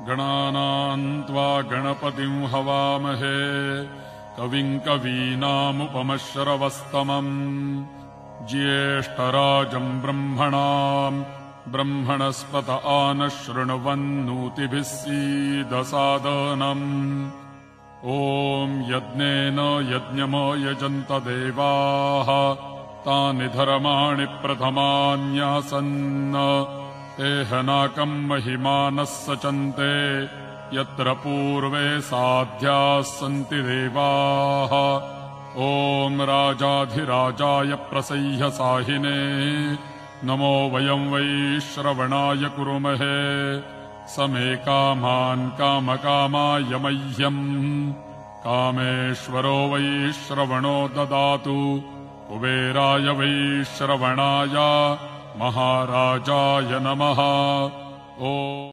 गणानां त्वा गणपतिं हवामहे कविं कवीनामुपमश्रवस्तमम् ज्येष्ठराजं ब्रह्मणाम् ब्रह्मणस्पत आनः शृण्वन्नोतिभिः सीदसादनम् ॐ यज्ञेन यज्ञमयजन्त देवाः तानि धर्माणि प्रथमान्यासन् ते हनाकम् महिमानः सचन्ते यत्र पूर्वे साध्याः सन्ति देवाः ॐ राजाधिराजाय प्रसह्यसाहिने नमो वयं वै श्रवणाय कुरुमहे समे कामान् कामकामाय मह्यम् कामेश्वरो वै श्रवणो ददातु कुबेराय वै श्रवणाय महाराजाय नमः। ॐ